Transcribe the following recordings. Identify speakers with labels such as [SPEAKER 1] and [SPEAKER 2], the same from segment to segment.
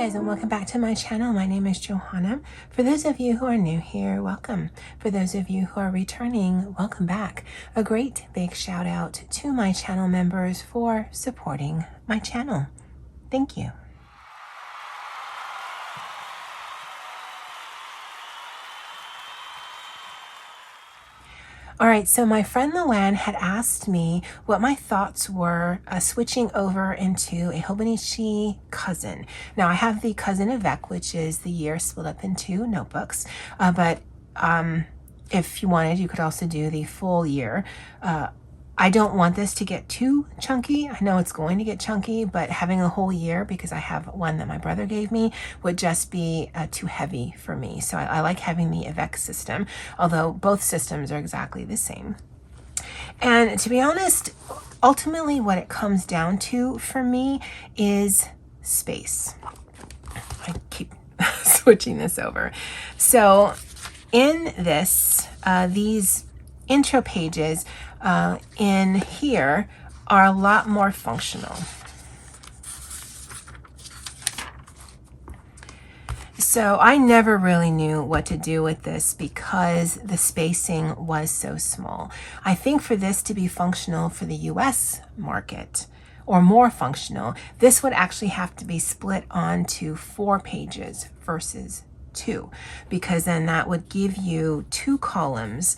[SPEAKER 1] guys, and welcome back to my channel. My name is Johanna. For those of you who are new here, welcome. For those of you who are returning, welcome back. A great big shout out to my channel members for supporting my channel. Thank you. All right, so my friend LuAnn had asked me what my thoughts were switching over into a Hobonichi Cousin. Now I have the Cousin Avec, which is the year split up in two notebooks, but if you wanted, you could also do the full year. I don't want this to get too chunky. I know it's going to get chunky, but having a whole year, because I have one that my brother gave me, would just be too heavy for me. So I like having the Avec system, although both systems are exactly the same. And to be honest, ultimately what it comes down to for me is space. I keep switching this over. So in this, these intro pages in here are a lot more functional. So I never really knew what to do with this because the spacing was so small. I think for this to be functional for the US market, or more functional, this would actually have to be split onto 4 pages versus 2, because then that would give you 2 columns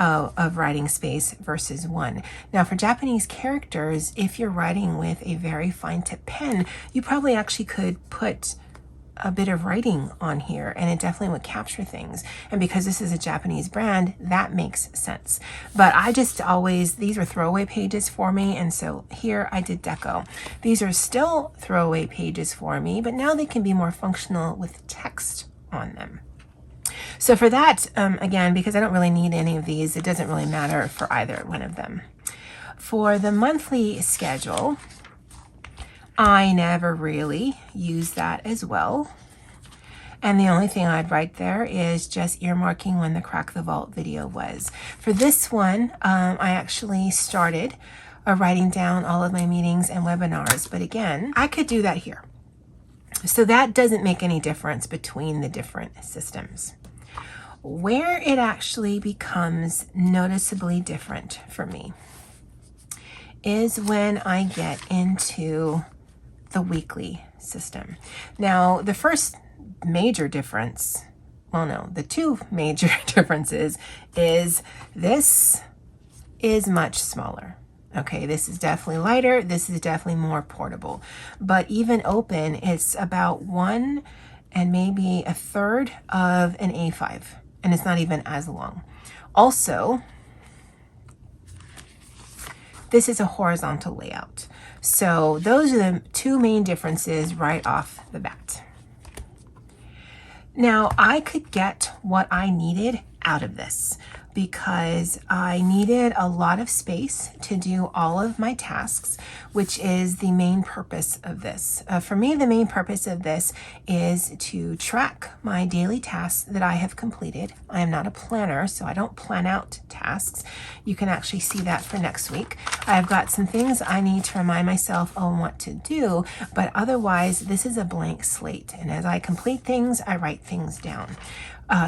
[SPEAKER 1] of writing space versus 1. Now for Japanese characters, if you're writing with a very fine tip pen, you probably actually could put a bit of writing on here and it definitely would capture things. And because this is a Japanese brand, that makes sense. But I just always, these were throwaway pages for me, and so here I did deco. These are still throwaway pages for me, but now they can be more functional with text on them. So for that, again, because I don't really need any of these, it doesn't really matter for either one of them. For the monthly schedule, I never really use that as well. And the only thing I'd write there is just earmarking when the Crack the Vault video was. For this one, I actually started writing down all of my meetings and webinars, but again, I could do that here. So that doesn't make any difference between the different systems. Where it actually becomes noticeably different for me is when I get into the weekly system. Now, the first major difference, well, no, the 2 major differences is this is much smaller. Okay, this is definitely lighter. This is definitely more portable. But even open, it's about 1 and maybe 1/3 of an A5. And it's not even as long. Also, this is a horizontal layout. So those are the 2 main differences right off the bat. Now, I could get what I needed out of this because I needed a lot of space to do all of my tasks, which is the main purpose of this. For me, the main purpose of this is to track my daily tasks that I have completed. I am not a planner, so I don't plan out tasks. You can actually see that for next week. I've got some things I need to remind myself on what to do, but otherwise, this is a blank slate. And as I complete things, I write things down.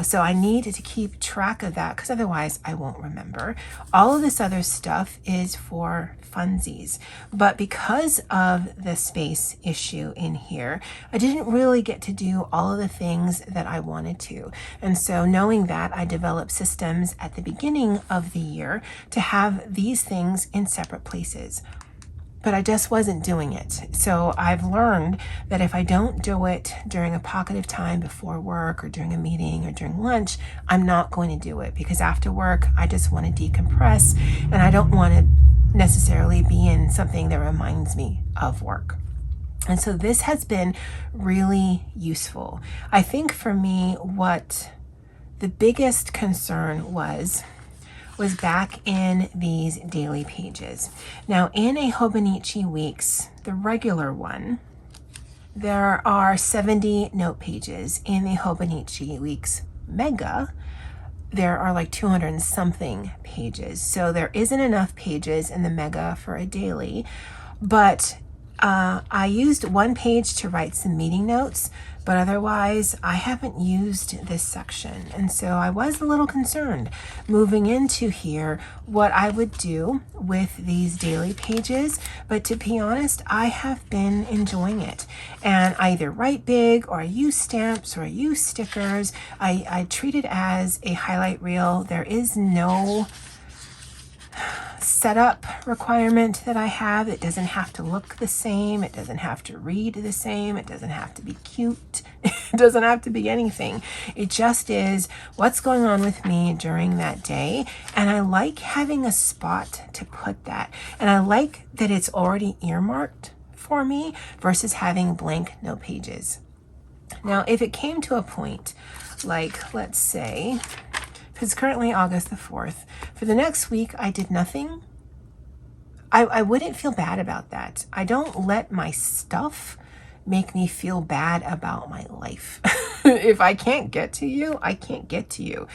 [SPEAKER 1] So I need to keep track of that because otherwise I won't remember. All of this other stuff is for funsies. But because of the space issue in here, I didn't really get to do all of the things that I wanted to. And so knowing that, I developed systems at the beginning of the year to have these things in separate places. But I just wasn't doing it. So I've learned that if I don't do it during a pocket of time before work or during a meeting or during lunch, I'm not going to do it because after work, I just want to decompress and I don't want to necessarily be in something that reminds me of work. And so this has been really useful. I think for me, what the biggest concern was back in these daily pages. Now in a Hobonichi Weeks, the regular one, there are 70 note pages. In the Hobonichi Weeks Mega, there are like 200 and something pages. So there isn't enough pages in the Mega for a daily, but I used one page to write some meeting notes, but otherwise I haven't used this section. And so I was a little concerned moving into here what I would do with these daily pages. But to be honest, I have been enjoying it. And I either write big, or I use stamps, or I use stickers. I treat it as a highlight reel. There is no setup requirement that I have. It doesn't have to look the same. It doesn't have to read the same. It doesn't have to be cute. It doesn't have to be anything. It just is what's going on with me during that day. And I like having a spot to put that. And I like that it's already earmarked for me versus having blank no pages. Now, if it came to a point, like let's say, it's currently August the 4th. For the next week, I did nothing. I wouldn't feel bad about that. I don't let my stuff make me feel bad about my life. If I can't get to you, I can't get to you.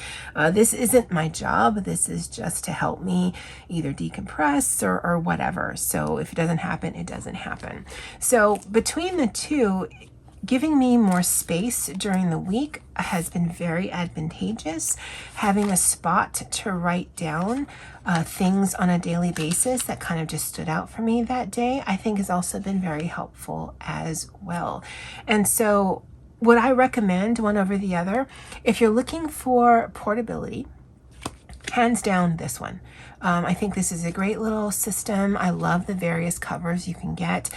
[SPEAKER 1] This isn't my job. This is just to help me either decompress or whatever. So if it doesn't happen, it doesn't happen. So between the two, giving me more space during the week has been very advantageous. Having a spot to write down things on a daily basis that kind of just stood out for me that day, I think has also been very helpful as well. And so would I recommend one over the other? If you're looking for portability, hands down this one. I think this is a great little system. I love the various covers you can get.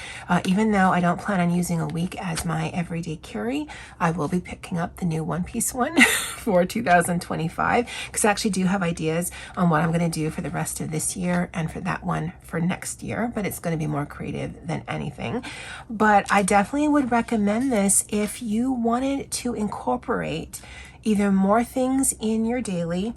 [SPEAKER 1] Even though I don't plan on using a week as my everyday carry, I will be picking up the new one-piece one for 2025, because I actually do have ideas on what I'm going to do for the rest of this year and for that one for next year, but it's going to be more creative than anything. But I definitely would recommend this if you wanted to incorporate either more things in your daily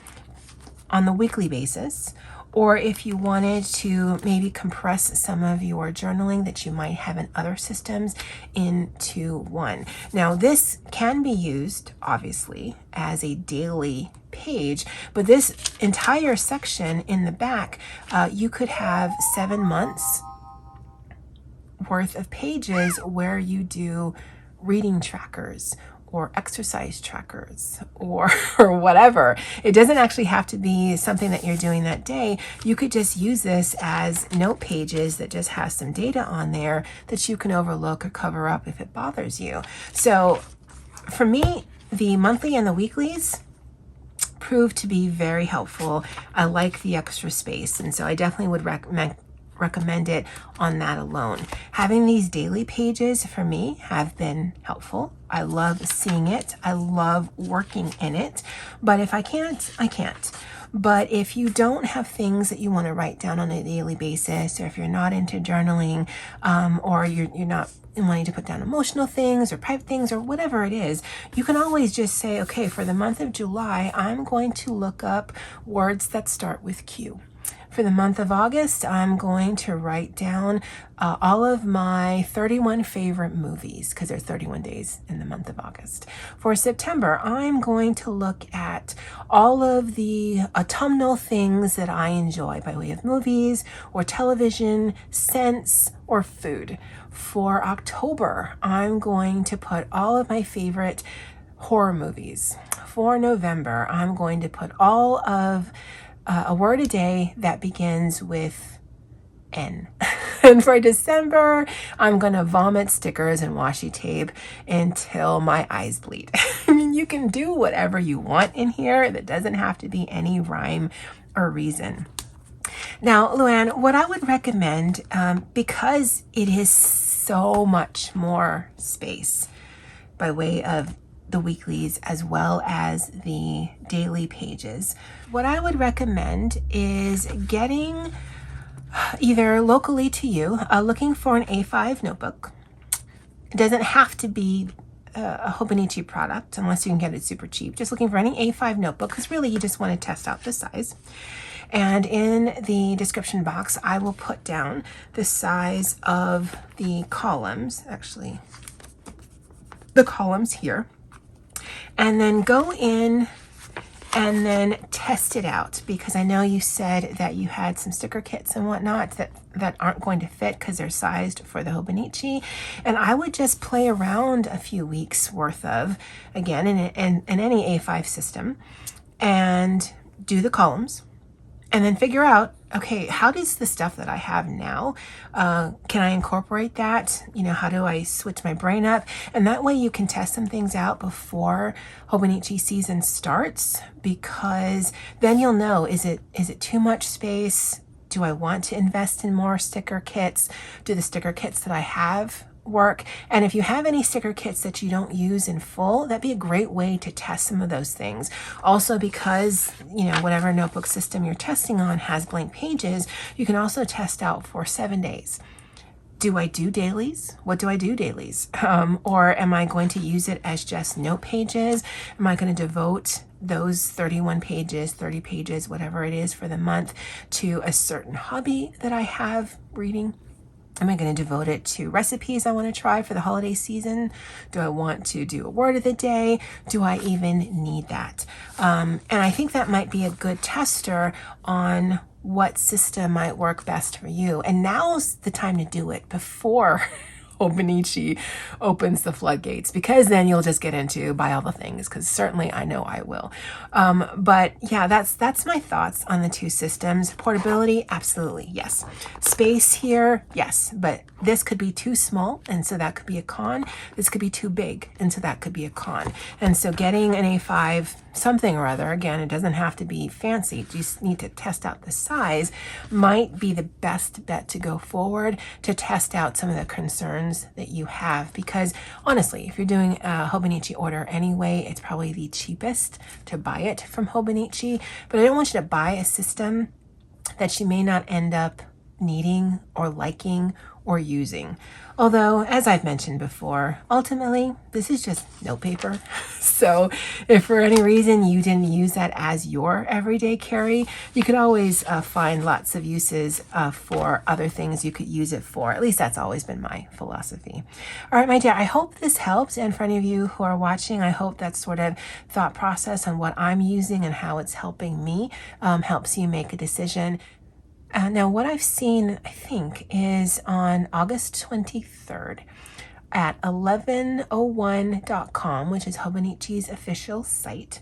[SPEAKER 1] on the weekly basis, or if you wanted to maybe compress some of your journaling that you might have in other systems into one. Now, this can be used, obviously, as a daily page, but this entire section in the back, you could have 7 months worth of pages where you do reading trackers or exercise trackers or whatever. It doesn't actually have to be something that you're doing that day. You could just use this as note pages that just has some data on there that you can overlook or cover up if it bothers you. So for me, the monthly and the weeklies proved to be very helpful. I like the extra space, and so I definitely would recommend it on that alone. Having these daily pages for me have been helpful. I love seeing it. I love working in it. But if I can't, I can't. But if you don't have things that you want to write down on a daily basis, or if you're not into journaling, or you're not wanting to put down emotional things or private things or whatever it is, you can always just say, okay, for the month of July, I'm going to look up words that start with Q. For the month of August, I'm going to write down all of my 31 favorite movies, because there are 31 days in the month of August. For September, I'm going to look at all of the autumnal things that I enjoy by way of movies or television, scents, or food. For October, I'm going to put all of my favorite horror movies. For November, I'm going to put all of a word a day that begins with N. And for December, I'm going to vomit stickers and washi tape until my eyes bleed. I mean, you can do whatever you want in here. That doesn't have to be any rhyme or reason. Now, LuAnn, what I would recommend, because it is so much more space by way of the weeklies as well as the daily pages, what I would recommend is getting either locally to you, looking for an A5 notebook. It doesn't have to be a Hobonichi product unless you can get it super cheap. Just looking for any A5 notebook, because really you just want to test out the size. And in the description box, I will put down the size of the columns, actually the columns here. And then go in and then test it out, because I know you said that you had some sticker kits and whatnot that aren't going to fit because they're sized for the Hobonichi. And I would just play around a few weeks worth of, again, in any A5 system, and do the columns, and then figure out, okay, how does the stuff that I have now, can I incorporate that? You know, how do I switch my brain up? And that way you can test some things out before Hobonichi season starts, because then you'll know, is it too much space? Do I want to invest in more sticker kits? Do the sticker kits that I have work? And if you have any sticker kits that you don't use in full, that'd be a great way to test some of those things. Also, because, you know, whatever notebook system you're testing on has blank pages, you can also test out for 7 days. Do I do dailies? What do I do dailies? Or am I going to use it as just note pages? Am I going to devote those 31 pages, 30 pages, whatever it is for the month, to a certain hobby that I have reading? Am I going to devote it to recipes I want to try for the holiday season? Do I want to do a word of the day? Do I even need that? And I think that might be a good tester on what system might work best for you. And now's the time to do it, before Hobonichi opens the floodgates, because then you'll just get into buy all the things, because certainly I know I will. But yeah, that's my thoughts on the two systems. Portability, absolutely, yes. Space here, yes, but this could be too small, and so that could be a con. This could be too big, and so that could be a con. And so getting an A5 something or other, again, it doesn't have to be fancy, you just need to test out the size, might be the best bet to go forward to test out some of the concerns that you have. Because honestly, if you're doing a Hobonichi order anyway, it's probably the cheapest to buy it from Hobonichi. But I don't want you to buy a system that you may not end up needing or liking or using. Although, as I've mentioned before, ultimately, this is just note paper. So if for any reason you didn't use that as your everyday carry, you could always find lots of uses for other things you could use it for. At least that's always been my philosophy. All right, my dear, I hope this helps. And for any of you who are watching, I hope that sort of thought process on what I'm using and how it's helping me helps you make a decision. Now, what I've seen, I think, is on August 23rd at 1101.com, which is Hobonichi's official site.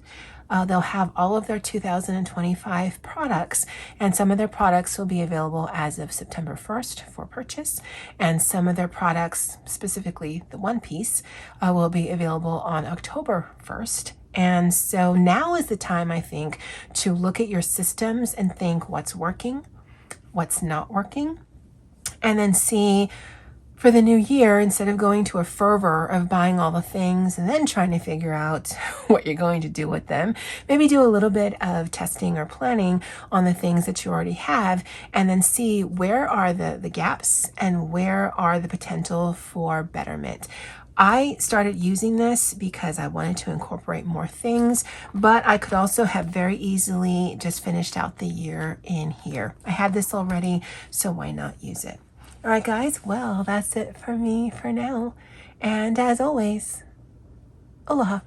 [SPEAKER 1] They'll have all of their 2025 products, and some of their products will be available as of September 1st for purchase, and some of their products, specifically the one piece, will be available on October 1st. And so now is the time, I think, to look at your systems and think what's working, what's not working, and then see for the new year, instead of going to a fervor of buying all the things and then trying to figure out what you're going to do with them, maybe do a little bit of testing or planning on the things that you already have, and then see where are the gaps and where are the potential for betterment. I started using this because I wanted to incorporate more things, but I could also have very easily just finished out the year in here. I had this already, so why not use it? All right, guys, well, that's it for me for now. And as always, aloha.